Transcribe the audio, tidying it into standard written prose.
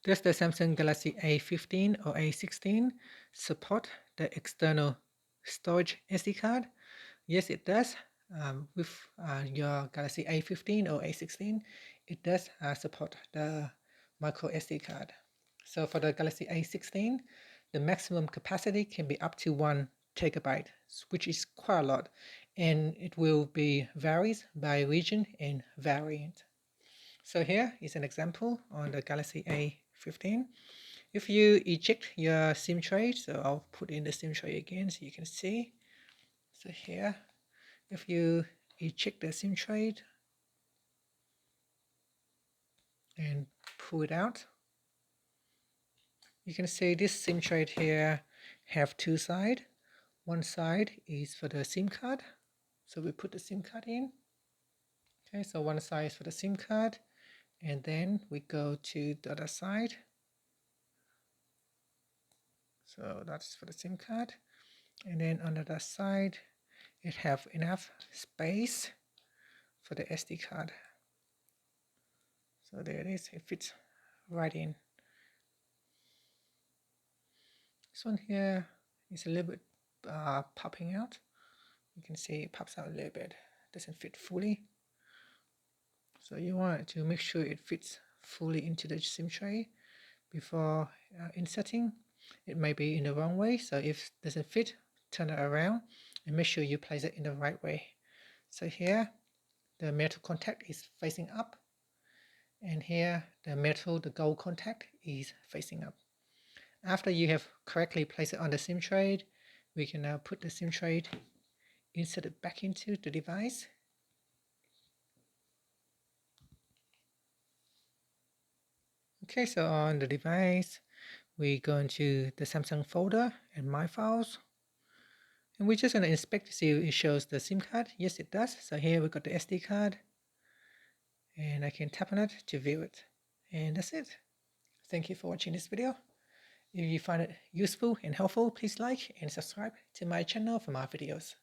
Does the Samsung Galaxy A15 or A16 support the external storage SD card? Yes, it does. With your Galaxy A15 or A16, it does support the micro SD card. So for the Galaxy A16, the maximum capacity can be up to 1 TB, which is quite a lot, and it will be varies by region and variant. So here is an example on the Galaxy A15. If you eject your SIM tray, so I'll put in the SIM tray again so you can see. So here, if you eject the SIM tray and pull it out, you can see this SIM tray here have two sides. One side is for the SIM card, so we put the SIM card in. Okay, so one side is for the SIM card, and then we go to the other side. So that's for the SIM card, and then on the other side it have enough space for the SD card. So there it is, it fits right in. This one here is a little bit popping out. You can see it pops out a little bit, doesn't fit fully. So you want to make sure it fits fully into the SIM tray before inserting. It may be in the wrong way, so if it doesn't fit, turn it around and make sure you place it in the right way. So here the metal contact is facing up, and here the gold contact is facing up. After you have correctly placed it on the SIM tray, we can now put the SIM tray, insert it back into the device. Okay, so on the device, we go into the Samsung folder and My Files. And we're just going to inspect to see if it shows the SIM card. Yes, it does. So here we got the SD card. And I can tap on it to view it. And that's it. Thank you for watching this video. If you find it useful and helpful, please like and subscribe to my channel for more videos.